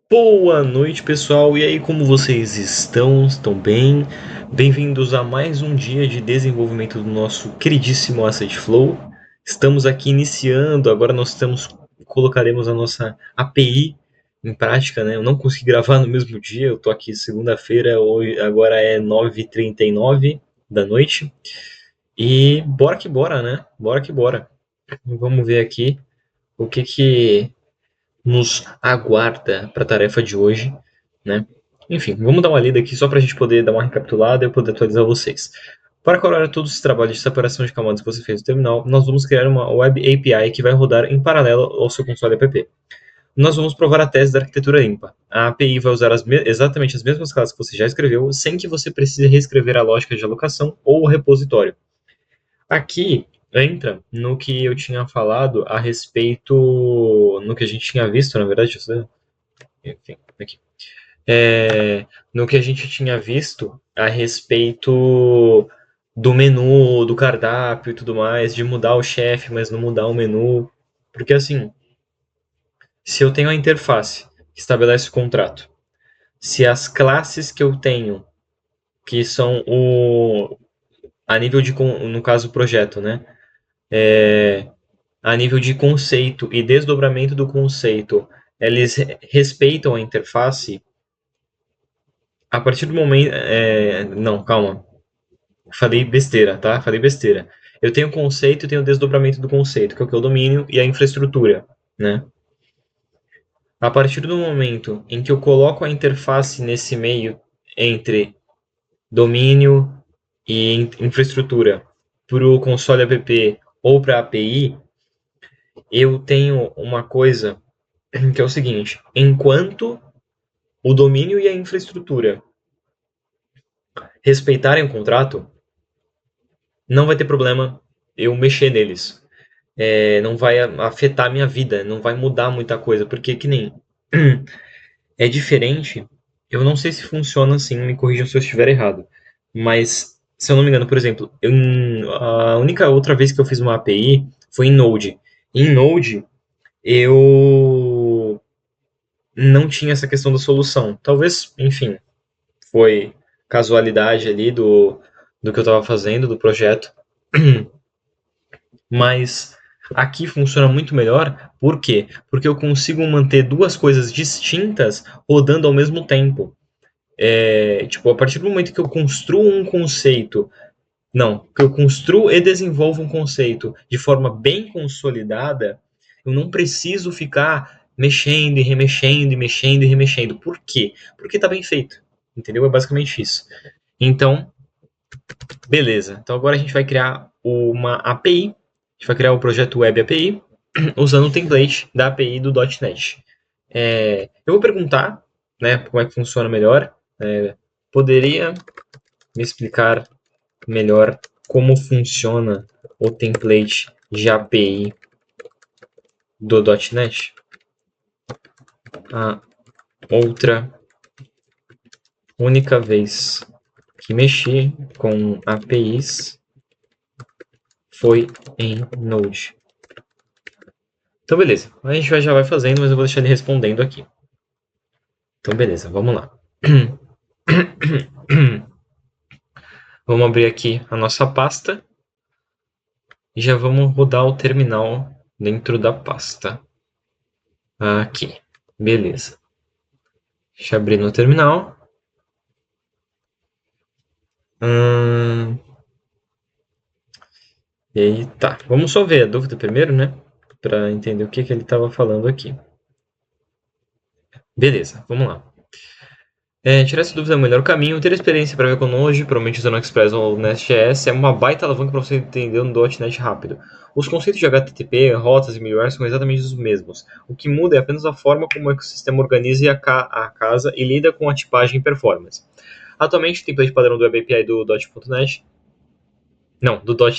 Boa noite, pessoal. E aí, como vocês estão? Estão bem? Bem-vindos a mais um dia de desenvolvimento do nosso queridíssimo Asset Flow. Estamos aqui iniciando, agora colocaremos a nossa API em prática, né? Eu não consegui gravar no mesmo dia, eu tô aqui segunda-feira, hoje agora é 9h39 da noite. E bora que bora, né? Bora que bora. Vamos ver aqui o que nos aguarda para a tarefa de hoje, né? Enfim, vamos dar uma lida aqui só para a gente poder dar uma recapitulada e eu poder atualizar vocês. Para coroar todos os trabalhos de separação de camadas que você fez no terminal, nós vamos criar uma Web API que vai rodar em paralelo ao seu console app. Nós vamos provar a tese da arquitetura ímpar. A API vai usar exatamente as mesmas classes que você já escreveu, sem que você precise reescrever a lógica de alocação ou o repositório. Aqui entra no que eu tinha falado a respeito, no que a gente tinha visto, na verdade, enfim, aqui. No que a gente tinha visto a respeito do menu, do cardápio e tudo mais, de mudar o chefe, mas não mudar o menu. Porque assim, se eu tenho a interface que estabelece o contrato, se as classes que eu tenho, que são a nível de, no caso, o projeto, né? A nível de conceito e desdobramento do conceito, eles respeitam a interface, a partir do momento. Não, calma. Falei besteira, tá? Falei besteira. Eu tenho o conceito e tenho o desdobramento do conceito, que é o domínio e a infraestrutura, né? A partir do momento em que eu coloco a interface nesse meio entre domínio e infraestrutura para o console app ou para a API, eu tenho uma coisa que é o seguinte: enquanto o domínio e a infraestrutura respeitarem o contrato, não vai ter problema eu mexer neles. Não vai afetar a minha vida, não vai mudar muita coisa, porque que nem é diferente. Eu não sei se funciona assim, me corrijam se eu estiver errado, mas se eu não me engano, por exemplo, a única outra vez que eu fiz uma API foi em Node. Em Node, eu não tinha essa questão da solução. Talvez, enfim, foi casualidade ali do que eu estava fazendo, do projeto. Mas aqui funciona muito melhor, por quê? Porque eu consigo manter duas coisas distintas rodando ao mesmo tempo. Tipo, a partir do momento que eu construo um conceito, não, que eu construo e desenvolvo um conceito de forma bem consolidada, eu não preciso ficar mexendo e remexendo e mexendo e remexendo. Por quê? Porque está bem feito. Entendeu? É basicamente isso. Então, beleza. Então agora a gente vai criar uma API. A gente vai criar o projeto Web API usando o template da API do .NET. Eu vou perguntar, né, como é que funciona melhor. Poderia me explicar melhor como funciona o template de API do .NET? A outra única vez que mexi com APIs foi em Node. Então, beleza. A gente já vai fazendo, mas eu vou deixar ele respondendo aqui. Então, beleza, vamos lá. Vamos abrir aqui a nossa pasta e já vamos rodar o terminal dentro da pasta. Aqui, beleza. Deixa eu abrir no terminal. E aí, tá. Vamos só ver a dúvida primeiro, né? Para entender o que ele estava falando aqui. Beleza, vamos lá. Tirar essa dúvida é o melhor caminho. Ter experiência prévia com Node, provavelmente usando Express ou Nest.js, é uma baita alavanca para você entender um .NET rápido. Os conceitos de HTTP, rotas e middleware são exatamente os mesmos. O que muda é apenas a forma como o ecossistema organiza a casa e lida com a tipagem e performance. Atualmente, o template padrão do Web API do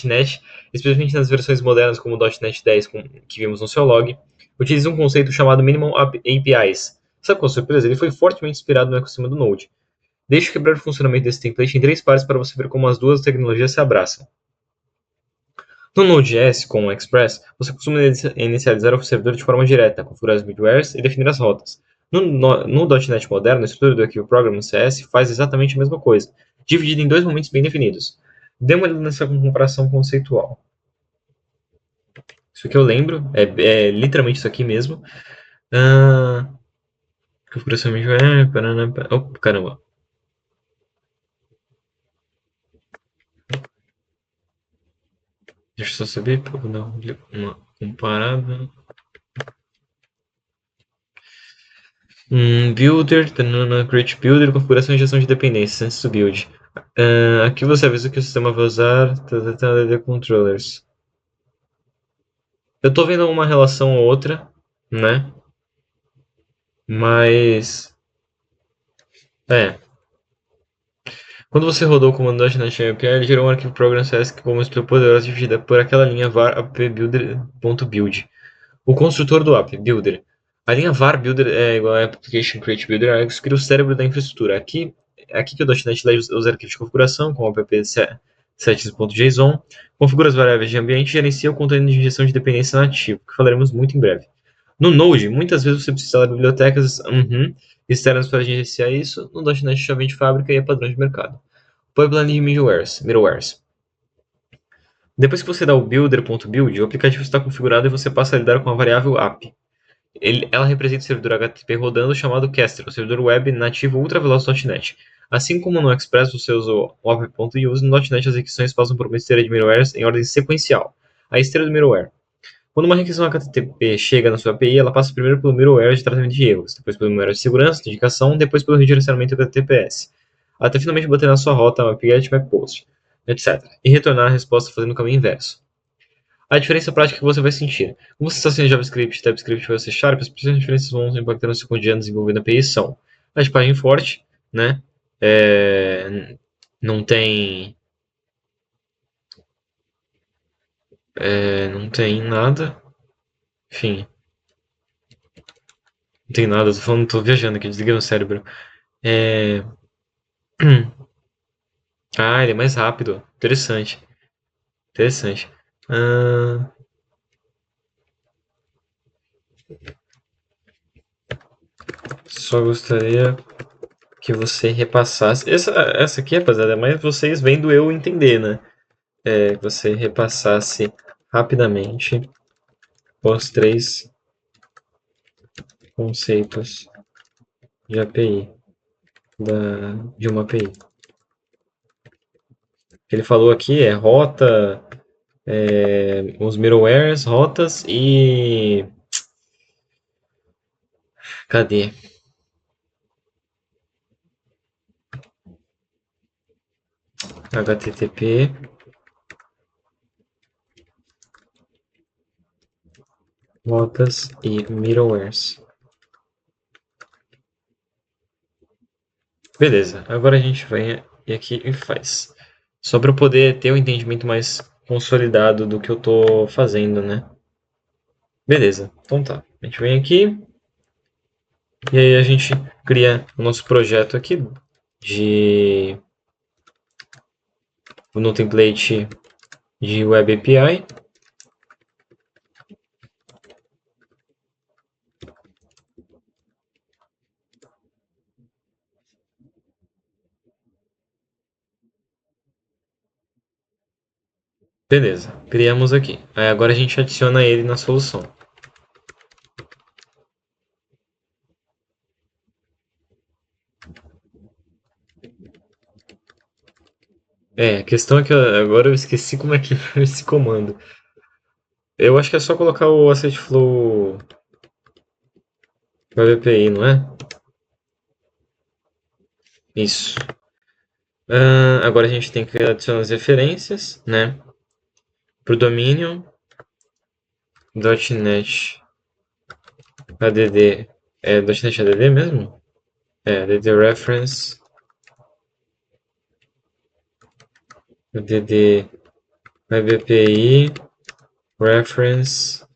.NET, especialmente nas versões modernas como o .NET 10 que vimos no seu log, utiliza um conceito chamado Minimum APIs. Sabe qual surpresa? Ele foi fortemente inspirado no ecossistema do Node. Deixe quebrar o funcionamento desse template em três partes para você ver como as duas tecnologias se abraçam. No Node.js, com o Express, você costuma inicializar o servidor de forma direta, configurar as middlewares e definir as rotas. No .NET moderno, a estrutura do Arquivo Program no CS faz exatamente a mesma coisa, dividida em dois momentos bem definidos. Dê uma olhada nessa comparação conceitual. Isso aqui eu lembro, é literalmente isso aqui mesmo. Configuração middleware, oh, caramba. Deixa eu só saber, para dar uma comparada. Builder, create builder, configuração e gestão de dependências antes do build. Aqui você avisa que o sistema vai usar DD controllers. Eu tô vendo uma relação ou outra, né? Mas quando você rodou o comando .NET API, ele gerou um arquivo program CS como estrutura poderosa dividida por aquela linha var app.builder.build. O construtor do app, builder. A linha var builder é igual a application create builder, é que cria o cérebro da infraestrutura. Aqui que o .NET leva os arquivos de configuração, como o app settings.json, configura as variáveis de ambiente e gerencia o conteúdo de injeção de dependência nativo, que falaremos muito em breve. No Node, muitas vezes você precisa instalar bibliotecas externas para gerenciar isso. No .NET já vem de fábrica e é padrão de mercado. Pipeline de middlewares. Depois que você dá o builder.build, o aplicativo está configurado e você passa a lidar com a variável app. Ela representa o servidor HTTP rodando chamado Kestrel, o servidor web nativo ultra-veloz.NET. Assim como no Express você usa o app.use, no .NET as requisições passam por uma esteira de middlewares em ordem sequencial. A esteira do middleware. Quando uma requisição HTTP chega na sua API, ela passa primeiro pelo middleware de tratamento de erros, depois pelo middleware de segurança, de indicação, depois pelo redirecionamento HTTPS, até finalmente bater na sua rota API MapPost, etc. E retornar a resposta fazendo o caminho inverso. A diferença prática que você vai sentir. Como você está sendo JavaScript, TypeScript ou C Sharp, as principais diferenças vão impactar no seu cotidiano desenvolvendo API são a tipagem forte, né? Não tem não tem nada, enfim, não tem nada, tô viajando aqui, desliguei meu cérebro. É... Ah, ele é mais rápido, interessante. Ah, só gostaria que você repassasse. Essa aqui, rapaziada, é mais vocês vendo eu entender, né? Que você repassasse rapidamente os três conceitos de API, de uma API. Ele falou aqui rota, os middlewares, rotas e... Cadê? HTTP, rotas e middlewares. Beleza, agora a gente vem aqui e faz. Só para eu poder ter um entendimento mais consolidado do que eu tô fazendo, né? Beleza, então tá. A gente vem aqui e aí a gente cria o nosso projeto aqui de no template de Web API. Beleza, criamos aqui. Aí agora a gente adiciona ele na solução. A questão é que agora eu esqueci como é que foi esse comando. Eu acho que é só colocar o Asset Flow Web API, não é? Isso. Agora a gente tem que adicionar as referências, né? Para o domínio .NET ADD. É .NET ADD mesmo? ADD Reference. ADD Web API Reference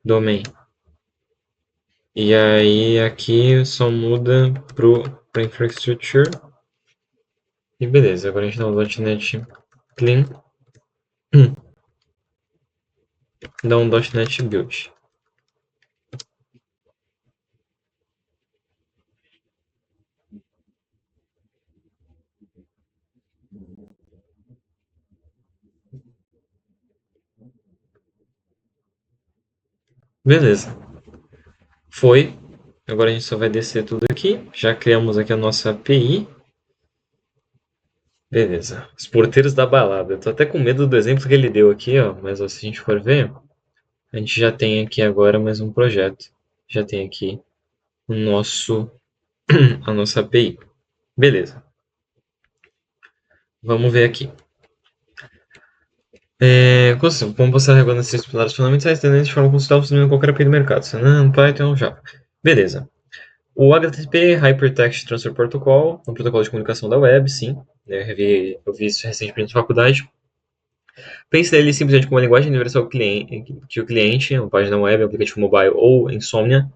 Domain. E aí aqui só muda para Infrastructure. E beleza, agora a gente dá um .NET Clean. Dá um .NET Build. Beleza. Foi. Agora a gente só vai descer tudo aqui. Já criamos aqui a nossa API. Beleza. Os porteiros da balada. Eu tô até com medo do exemplo que ele deu aqui, ó. Mas ó, se a gente for ver, a gente já tem aqui agora mais um projeto. Já tem aqui o nosso, a nossa API. Beleza. Vamos ver aqui. Como você regula nesses pilares fundamentais, tendência de forma consultável funcionando em qualquer API do mercado, Senão, Python ou Java. Beleza. O HTTP, Hypertext Transfer Protocol, um protocolo de comunicação da web, sim. Eu vi isso recentemente na faculdade. Pense nele simplesmente como uma linguagem universal que o cliente, uma página web, um aplicativo mobile ou Insomnia,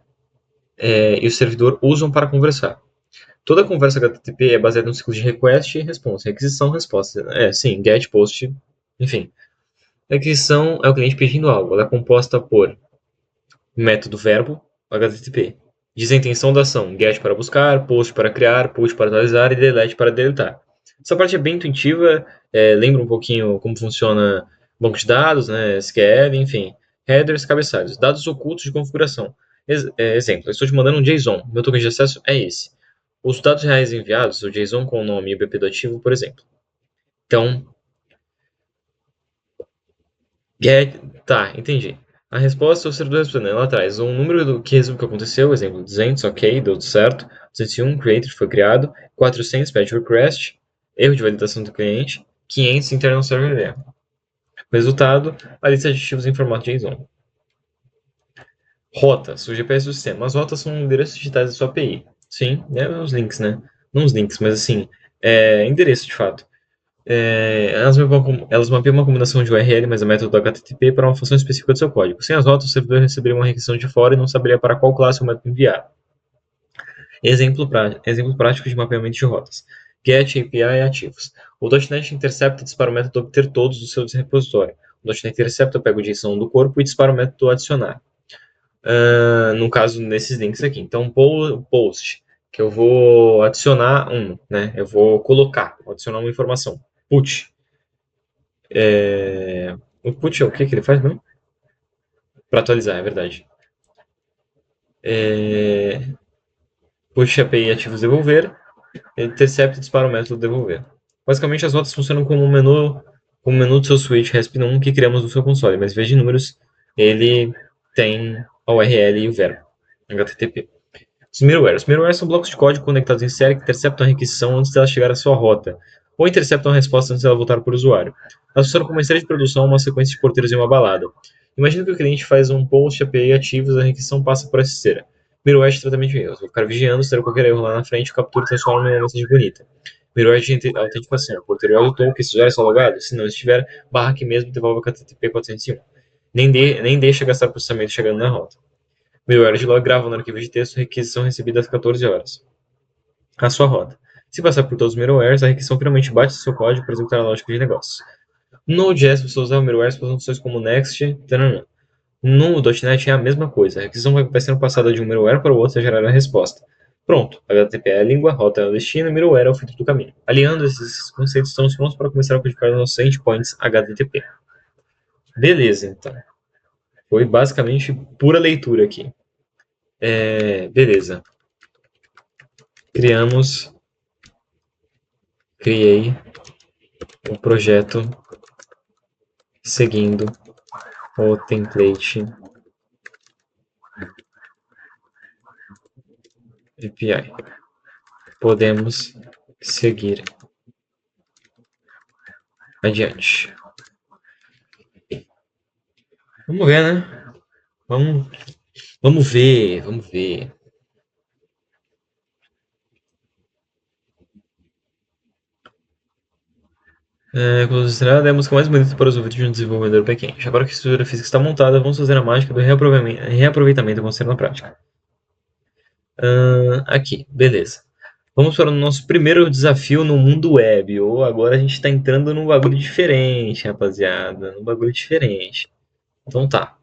e o servidor usam para conversar. Toda conversa HTTP é baseada no ciclo de request e response. Requisição, resposta. Sim, get, post, enfim. A requisição é o cliente pedindo algo. Ela é composta por método verbo, HTTP. Diz a intenção da ação, get para buscar, post para criar, put para atualizar e delete para deletar. Essa parte é bem intuitiva, lembra um pouquinho como funciona banco de dados, né, SQL, enfim. Headers, cabeçalhos, dados ocultos de configuração. Exemplo, eu estou te mandando um JSON, meu token de acesso é esse. Os dados reais enviados, o JSON com o nome e o BP do ativo, por exemplo. Então, tá, entendi. A resposta é o servidor respondendo. Ela traz um número do que resume o que aconteceu, exemplo, 200, ok, deu tudo certo. 201, created, foi criado. 400, page request, erro de validação do cliente. 500, internal server erro. Resultado, a lista de arquivos em formato JSON. Rotas, o GPS do sistema. As rotas são endereços digitais da sua API. Sim, os links, né? Não os links, mas assim, endereço de fato. Elas mapeiam uma combinação de URL mais o método HTTP para uma função específica do seu código. Sem as rotas, o servidor receberia uma requisição de fora e não saberia para qual classe o método enviar. Exemplo prático de mapeamento de rotas. Get API ativos. O .NET Interceptor dispara o método obter todos do seu repositório. O .NET Interceptor pega o JSON do corpo e dispara o método adicionar. No caso, nesses links aqui. Então, post, que eu vou adicionar né? Eu vou adicionar uma informação. Put, o put é o que ele faz mesmo? Para atualizar, é verdade. Push API ativos devolver, intercept dispara o método devolver. Basicamente, as rotas funcionam como um menu do seu switch RESP1 que criamos no seu console, mas em vez de números, ele tem a URL e o verbo, HTTP. Os middlewares são blocos de código conectados em série que interceptam a requisição antes dela chegar à sua rota, ou interceptam a resposta antes dela voltar para o usuário. Elas funcionam como uma série de produção ou uma sequência de porteiros em uma balada. Imagina que o cliente faz um post API ativos e a requisição passa por essa esteira. Middleware de tratamento de erros. Vou ficar vigiando, se der qualquer erro lá na frente, o captura e transforma em uma mensagem bonita. Middleware de autenticação. O porteiro auditou que esse usuário está logado. Se não estiver, barra aqui mesmo devolve o HTTP 401. Nem deixa gastar processamento chegando na rota. Middleware de log grava no arquivo de texto requisição recebida às 14 horas. A sua rota. Se passar por todos os middlewares, a requisição finalmente bate no seu código para executar a lógica de negócio. No Node.js, você usava middlewares para funções como next, tanana. No .NET é a mesma coisa. A requisição vai sendo passada de um middleware para o outro a gerar a resposta. Pronto. HTTP é a língua, rota é o destino, middleware é o filtro do caminho. Aliando esses conceitos, estamos prontos para começar a codificar os nossos endpoints HTTP. Beleza, então. Foi basicamente pura leitura aqui. Beleza. Criei o projeto seguindo o template API. Podemos seguir adiante. Vamos ver, né? Vamos ver. Considerada é a música mais bonita para os ouvidos de um desenvolvedor back-end. Agora que a estrutura física está montada, vamos fazer a mágica do reaproveitamento acontecer na prática. Aqui, beleza. Vamos para o nosso primeiro desafio no mundo web. Ou agora a gente está entrando num bagulho diferente, rapaziada. Num bagulho diferente. Então tá.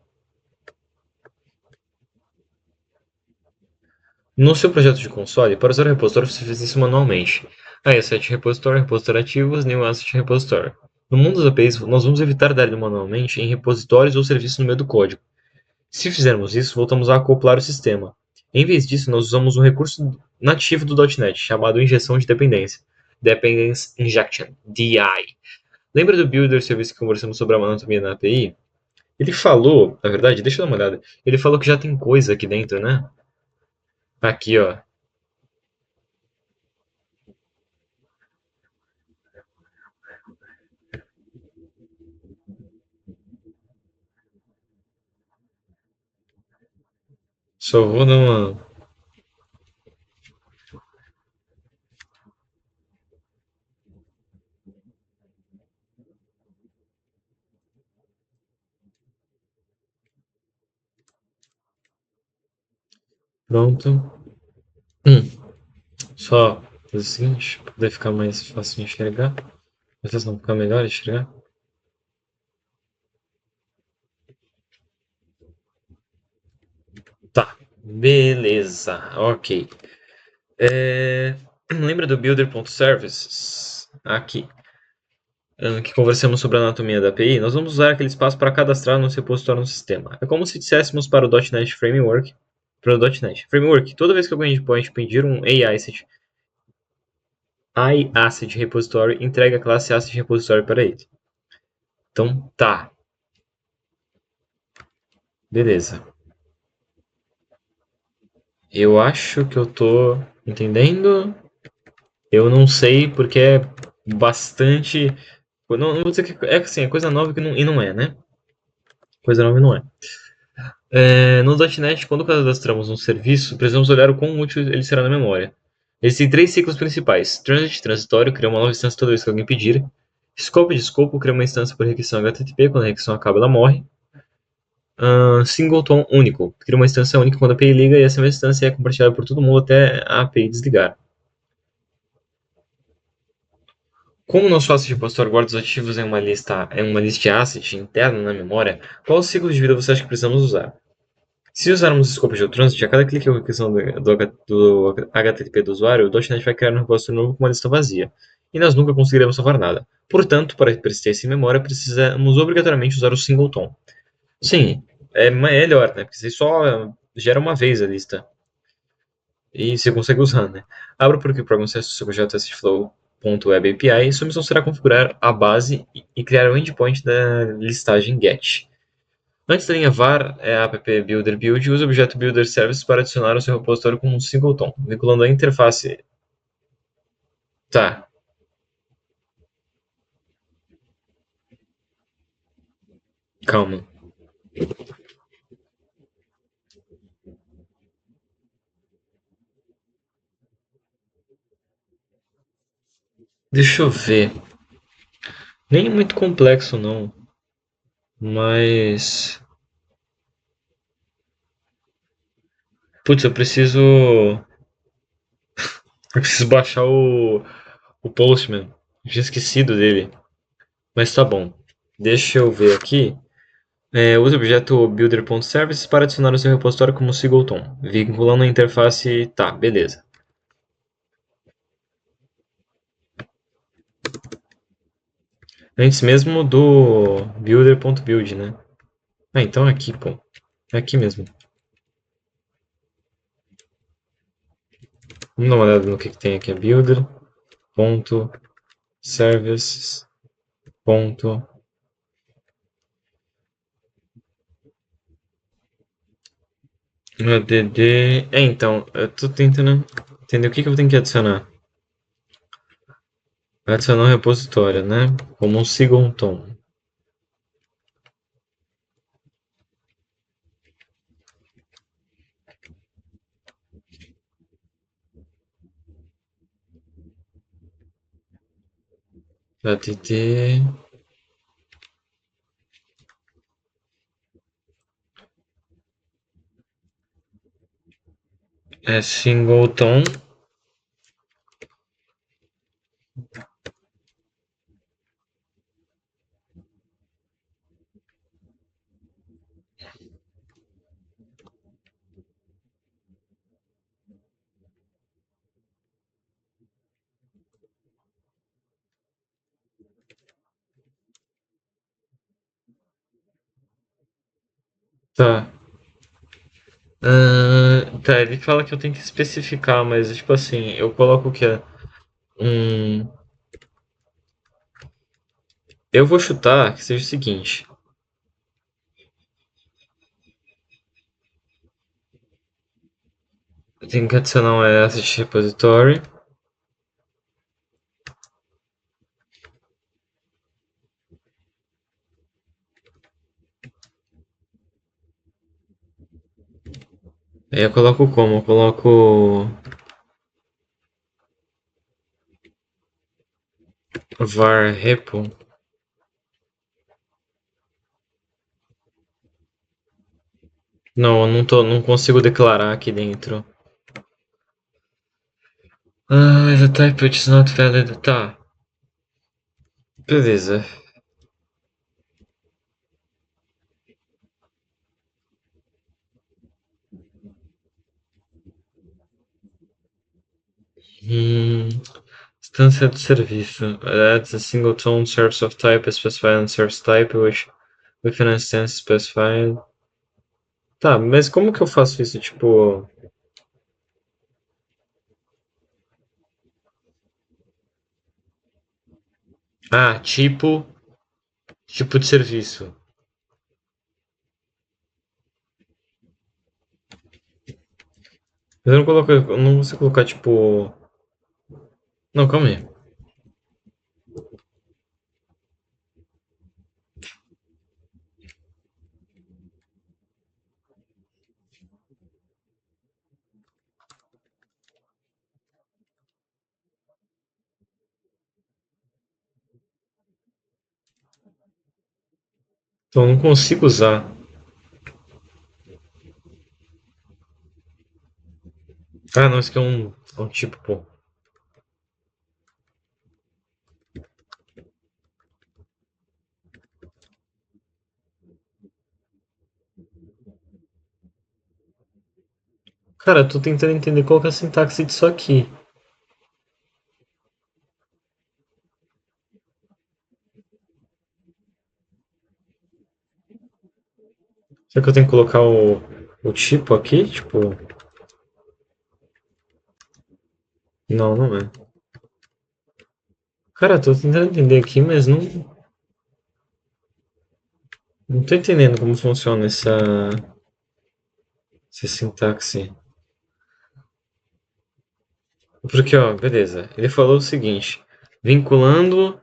No seu projeto de console, para usar o repositório, você fez isso manualmente. Asset Repository, repositório ativos, New Asset Repository. No mundo das APIs, nós vamos evitar dar ele manualmente em repositórios ou serviços no meio do código. Se fizermos isso, voltamos a acoplar o sistema. Em vez disso, nós usamos um recurso nativo do .NET, chamado injeção de dependência, Dependence Injection, DI. Lembra do Builder serviço que conversamos sobre a anatomia na API? Ele falou, na verdade, deixa eu dar uma olhada, ele falou que já tem coisa aqui dentro, né? Aqui, ó. Só vou dar uma. Pronto. Só fazer o seguinte, para poder ficar mais fácil de enxergar. Vocês não ficar melhor de enxergar? Tá. Beleza. Ok. Lembra do builder.services? Aqui. Que conversamos sobre a anatomia da API, nós vamos usar aquele espaço para cadastrar nosso repositório no sistema. É como se disséssemos para o .NET Framework, para o .NET Framework, toda vez que algum endpoint pedir um iAsset repositório, entrega a classe Asset repositório para ele. Então, tá. Beleza. Eu acho que eu tô entendendo. Eu não sei porque é bastante. Não vou dizer que é assim, é coisa nova e não é, né? Coisa nova e não é. No .NET, quando cadastramos um serviço, precisamos olhar o quão útil ele será na memória. Existem três ciclos principais. Transit, transitório, cria uma nova instância toda vez que alguém pedir. Scope de escopo, cria uma instância por requisição HTTP, quando a requisição acaba ela morre. Singleton único, cria uma instância única quando a API liga e essa mesma instância é compartilhada por todo mundo até a API desligar. Como o nosso asset repositório guarda os ativos em uma lista asset interna na memória, qual ciclo de vida você acha que precisamos usar? Se usarmos o escopo de transit, a cada clique ou requisição do HTTP do usuário, o .NET vai criar um repositório novo com uma lista vazia, e nós nunca conseguiremos salvar nada. Portanto, para persistência em memória, precisamos obrigatoriamente usar o singleton. Sim, é melhor, né? Porque você só gera uma vez a lista, e você consegue usar, né? Abra o Program Access do seu projeto SFlow.web API e sua missão será configurar a base e criar o endpoint da listagem GET. Antes da linha var, a app builder build usa o objeto builder service para adicionar o seu repositório com um singleton, vinculando a interface. Tá, calma. Deixa eu ver. Nem muito complexo não, mas putz, eu preciso baixar o Postman. Eu tinha esquecido dele, mas tá bom. Deixa eu ver aqui. Use o objeto builder.service para adicionar o seu repositório como singleton, vinculando a interface. Tá, beleza. Antes mesmo do builder.build, né? Ah, então é aqui, pô. É aqui mesmo. Vamos dar uma olhada no que tem aqui. É builder.services. Add. Então, eu tô tentando entender o que eu tenho que adicionar. Adicionar um repositório, né? Como um singleton. Add é singleton. Tá. Tá, ele fala que eu tenho que especificar, mas tipo assim, eu coloco o que é. Hum, eu vou chutar que seja o seguinte: eu tenho que adicionar um asset repository. Aí eu coloco como? Eu coloco var repo. Não, eu não consigo declarar aqui dentro. Ah, the type is not valid. Tá, beleza. Hum, instância de serviço. Adds a single tone source of type specified on source type, which with an instance specified. Tá, mas como que eu faço isso? Tipo. Ah, tipo de serviço. Mas eu não consigo colocar tipo. Não, calma aí. Então eu não consigo usar. Ah, não, isso aqui é um tipo, pô. Cara, eu tô tentando entender qual que é a sintaxe disso aqui. Será que eu tenho que colocar o tipo aqui? Tipo. Não, não é. Cara, eu tô tentando entender aqui, mas não tô entendendo como funciona essa sintaxe. Porque, ó, beleza. Ele falou o seguinte: vinculando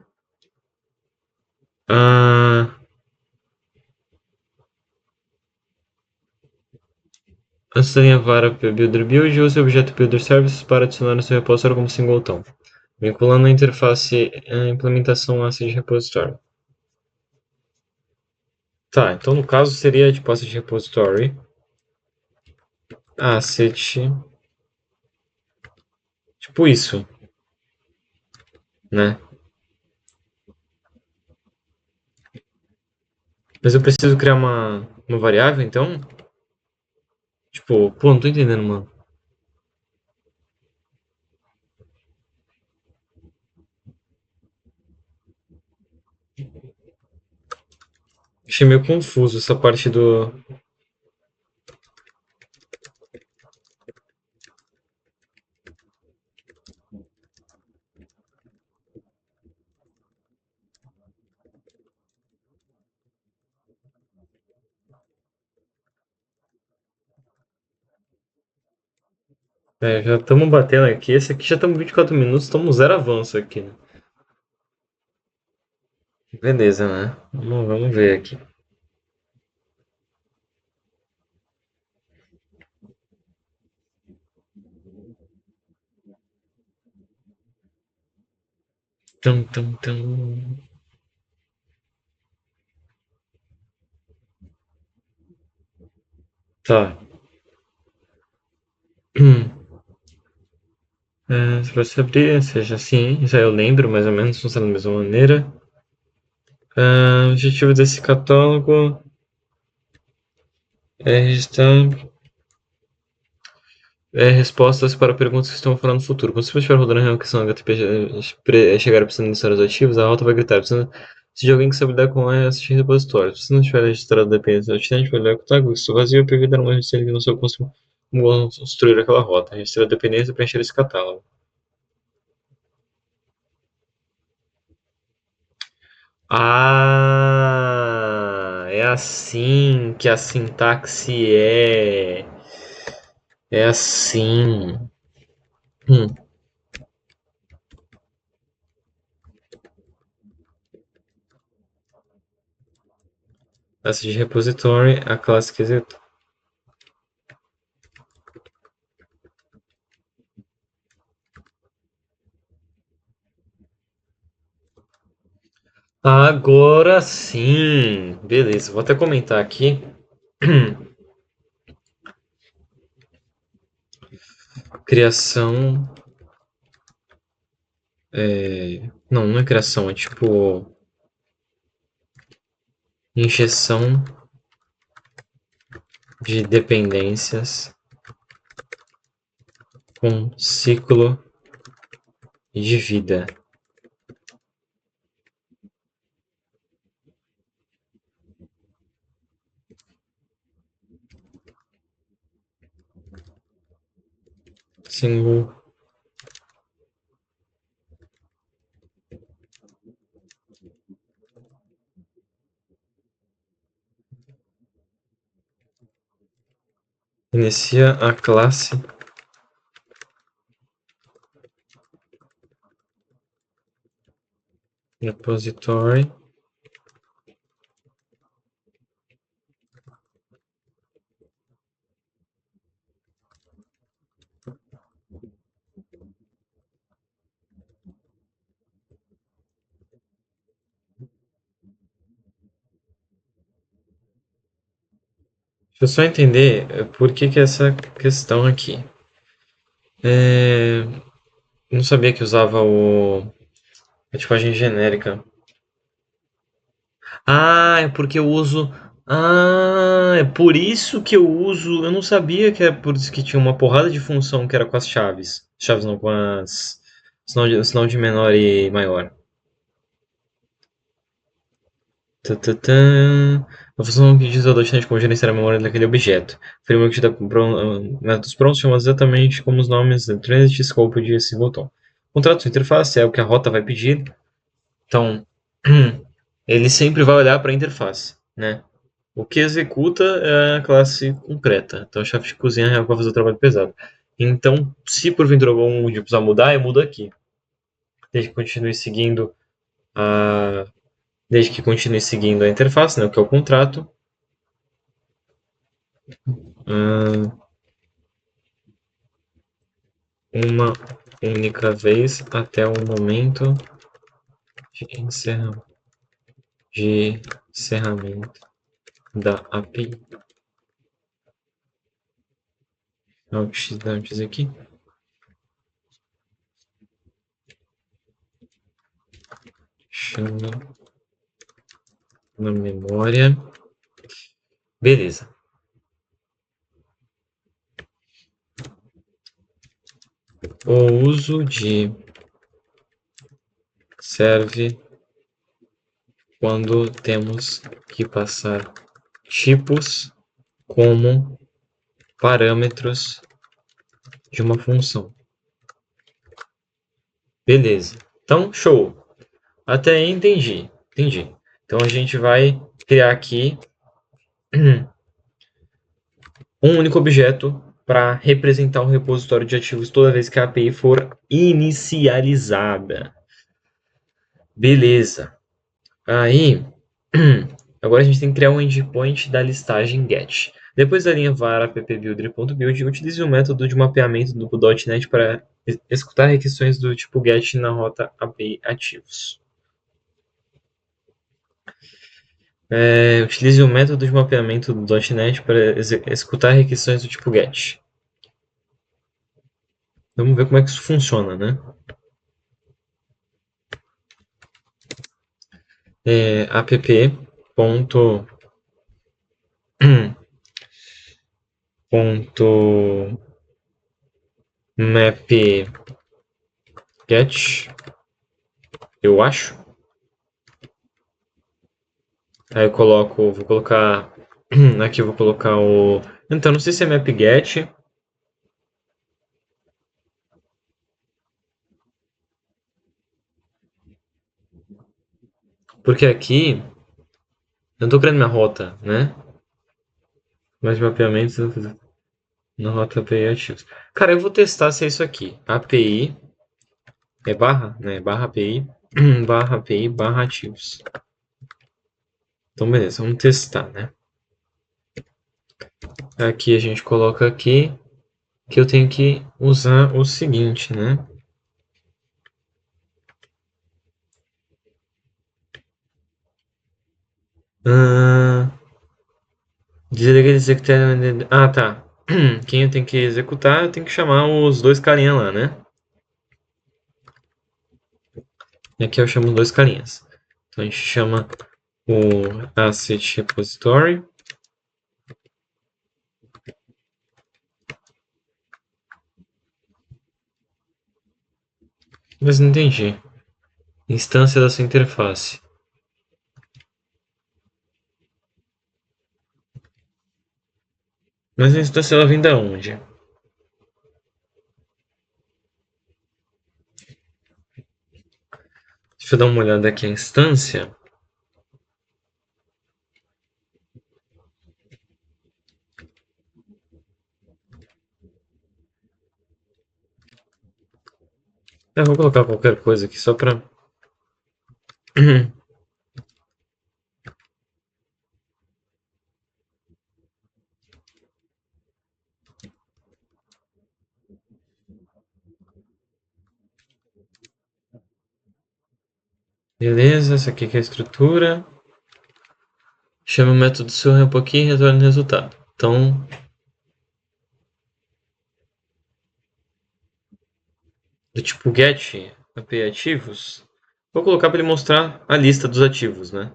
a Adicione a vara builder build e use o objeto builder services para adicionar no seu repositório como singleton, vinculando a interface a implementação asset repository. Tá, então no caso seria tipo asset repository, asset, tipo isso, né? Mas eu preciso criar uma variável, então? Tipo, pô, não tô entendendo, mano. Achei meio confuso essa parte do. É, já estamos batendo aqui. Esse aqui já estamos 24 minutos, estamos zero avanço aqui, né? Beleza, né? Vamos ver aqui. Tum, tum, tum. Tá. Se você abrir, seja assim, já eu lembro mais ou menos, funciona da mesma maneira. O objetivo desse catálogo é registrar respostas para perguntas que estão fora no futuro. Quando você estiver rodando a reunião que são HTTP chegar precisando de usuários ativos, a rota vai gritar precisando de alguém que sabe lidar com assistir repositórios. Se não tiver registrado dependência do destinante, vai lidar com o tag, isso vazio, PV dar uma registração que não seu como construir aquela rota. Registrar a dependência e preencher esse catálogo. Ah, é assim que a sintaxe é. É assim. Hum. Essa de repository, a classe que executa. Agora sim. Beleza, vou até comentar aqui. Criação. Não, não é criação, é tipo. Injeção de dependências com ciclo de vida. Single. Inicia a classe repository. Deixa eu só entender por que essa questão aqui. Não sabia que usava a tipagem genérica. Ah, é porque eu uso. Ah, é por isso que eu uso. Eu não sabia que é por isso que tinha uma porrada de função que era com as chaves. Chaves não, com as. Sinal de menor e maior. Tatatã. A função que diz ao docente como gerenciar a memória daquele objeto. Framework te dá métodos prontos chamados exatamente como os nomes transit, scope de esse botão. Contrato de interface é o que a rota vai pedir. Então, ele sempre vai olhar para a interface, né? O que executa é a classe concreta. Então, a chefe de cozinha é vai fazer o trabalho pesado. Então, se porventura algum motivo precisar mudar, eu mudo aqui. Desde que continue seguindo a, desde que continue seguindo a interface, né, o que é o contrato. Uma única vez até o momento de encerramento da API. Alt aqui. Chama na memória. Beleza. O uso de serve quando temos que passar tipos como parâmetros de uma função. Beleza. Então, show. Até aí entendi. Entendi. Então a gente vai criar aqui um único objeto para representar um repositório de ativos toda vez que a API for inicializada. Beleza. Aí, agora a gente tem que criar um endpoint da listagem get. Depois da linha var appbuilder.build, utilize o método de mapeamento do .NET para executar requisições do tipo get na rota API ativos. Utilize o método de mapeamento do .NET para executar requisições do tipo get. Vamos ver como é que isso funciona, né? App ponto map get, eu acho. Aí eu coloco, vou colocar, aqui eu vou colocar o, então não sei se é map-get, porque aqui eu tô criando minha rota, né? Mais mapeamentos na rota API ativos. Cara, eu vou testar se é isso aqui. API é barra, né? Barra API, barra API, barra ativos. Então, beleza, vamos testar, né? Aqui a gente coloca aqui que eu tenho que usar o seguinte, né? Ah, desliga de executar. Ah, tá. Quem eu tenho que executar, eu tenho que chamar os dois carinha lá, né? E aqui eu chamo os dois carinhas. Então a gente chama o asset repository. Mas não entendi. Instância da sua interface. Mas a instância ela vem da onde? Deixa eu dar uma olhada aqui a instância. Eu vou colocar qualquer coisa aqui só para. Beleza, essa aqui que é a estrutura. Chama o método sorra um pouquinho e retorna o resultado. Então, do tipo get API ativos, vou colocar para ele mostrar a lista dos ativos, né?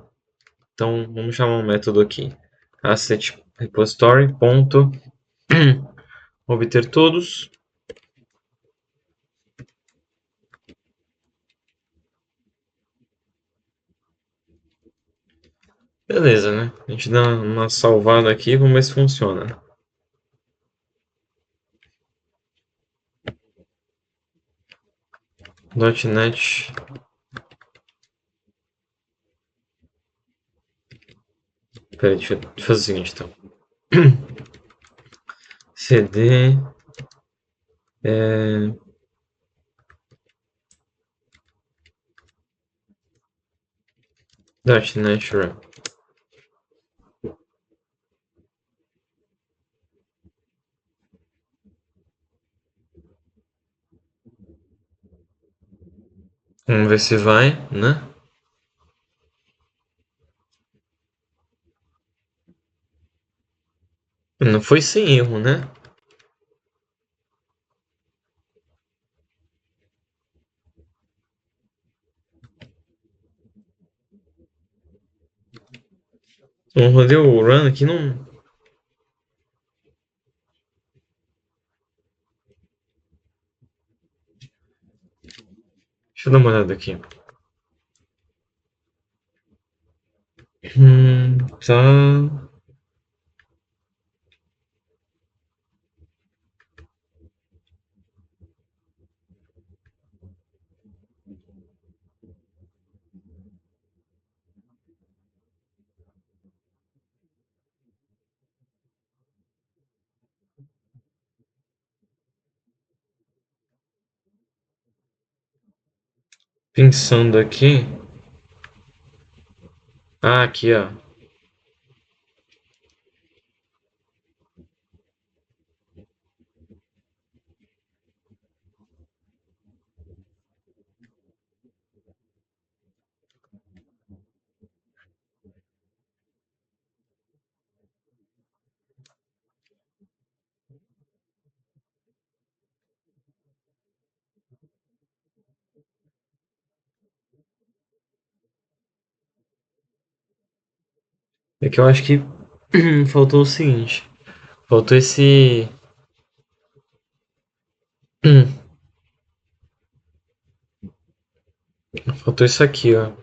Então, vamos chamar um método aqui. Asset repository ponto obter todos. Beleza, né? A gente dá uma salvada aqui, vamos ver se funciona. .NET. Peraí, deixa eu fazer o seguinte, então. CD é, .NET Run. Vamos ver se vai, né? Não foi sem erro, né? Vamos rodar o run aqui, não. Deixa eu dar uma olhada aqui. Tá. Pensando aqui. Ah, aqui, ó. É que eu acho que faltou o seguinte. Faltou esse. Faltou isso aqui, ó.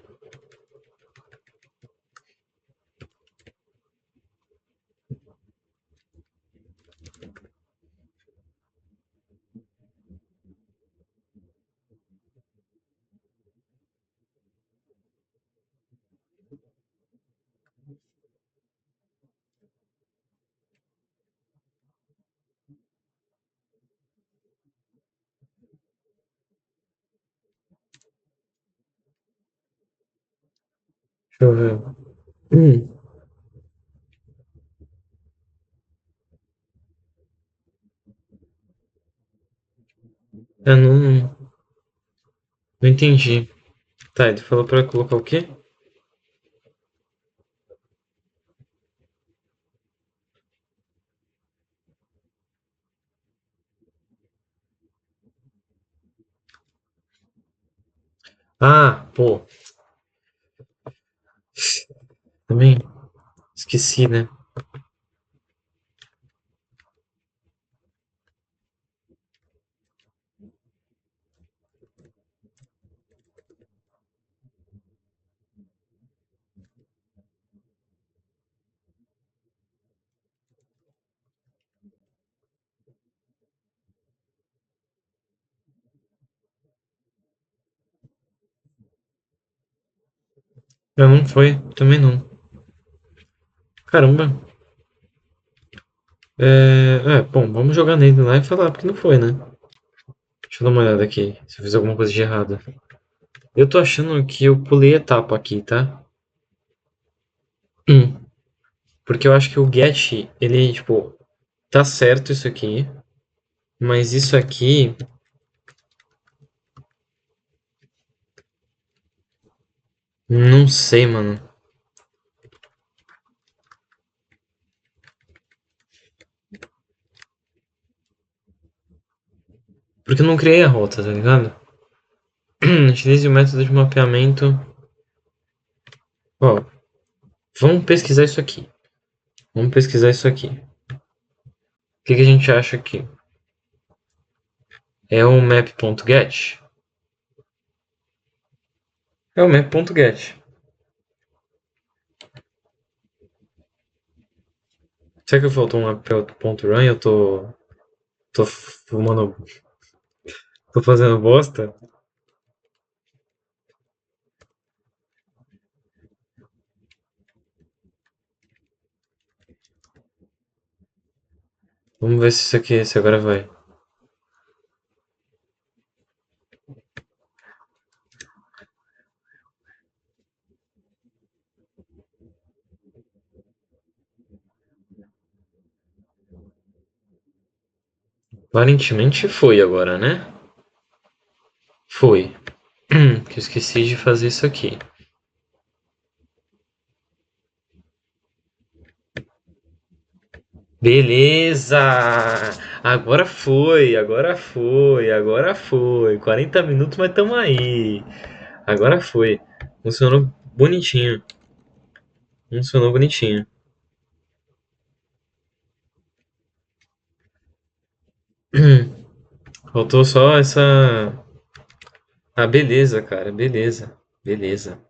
Deixa eu ver. Hum, eu não entendi. Tá, ele falou pra colocar o quê? Ah, pô, também esqueci, né? Não foi, também não. Caramba. Bom, vamos jogar nele lá e falar porque não foi, né? Deixa eu dar uma olhada aqui, se eu fiz alguma coisa de errado. Eu tô achando que eu pulei etapa aqui, tá? Hum, Porque eu acho que o get, ele, tipo, tá certo isso aqui, mas isso aqui, não sei, mano. Porque eu não criei a rota, tá ligado? Utilize o método de mapeamento. Ó, vamos pesquisar isso aqui. Vamos pesquisar isso aqui. O que que a gente acha aqui? É o map.get? É o map.get. Será que faltou um map.run e eu tô fumando, tô fazendo bosta? Vamos ver se isso aqui, se agora vai. Aparentemente foi agora, né? Foi. Que eu esqueci de fazer isso aqui. Beleza! Agora foi, agora foi, agora foi. 40 minutos, mas tamo aí. Agora foi. Funcionou bonitinho. Funcionou bonitinho. Faltou só essa. Ah, beleza, cara. Beleza. Beleza.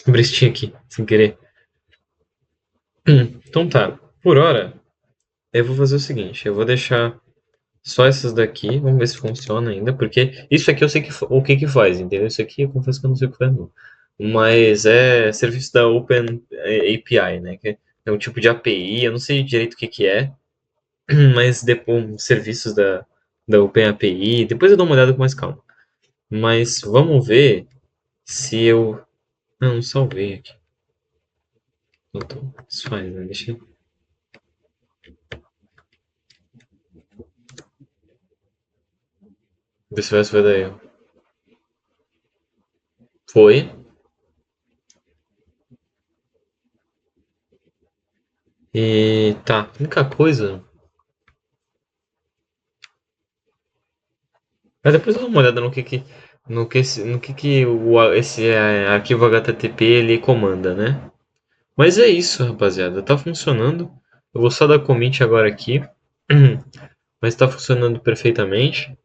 Brestinho aqui, sem querer. Então tá. Por hora, eu vou fazer o seguinte: eu vou deixar só essas daqui, vamos ver se funciona ainda, porque isso aqui eu sei o que que faz, entendeu? Isso aqui eu confesso que eu não sei o que faz, não. Mas é serviço da Open API, né? Que é um tipo de API, eu não sei direito o que que é, mas depois serviços da Open API, depois eu dou uma olhada com mais calma. Mas vamos ver se eu. Não salvei aqui. Não tô. Isso faz, né? Deixa eu ver se vai dar erro. Foi. E tá. A única coisa. Mas depois eu dou uma olhada no que esse arquivo HTTP ele comanda, né? Mas é isso, rapaziada. Tá funcionando. Eu vou só dar commit agora aqui. Mas tá funcionando perfeitamente.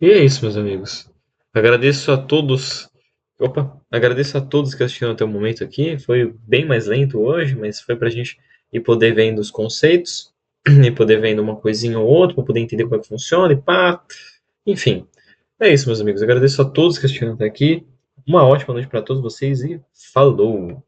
E é isso, meus amigos. Agradeço a todos. Opa! Agradeço a todos que assistiram até o momento aqui. Foi bem mais lento hoje, mas foi pra gente ir poder vendo os conceitos, e poder vendo uma coisinha ou outra, pra poder entender como é que funciona e pá. Enfim, é isso, meus amigos. Agradeço a todos que assistiram até aqui. Uma ótima noite para todos vocês e falou!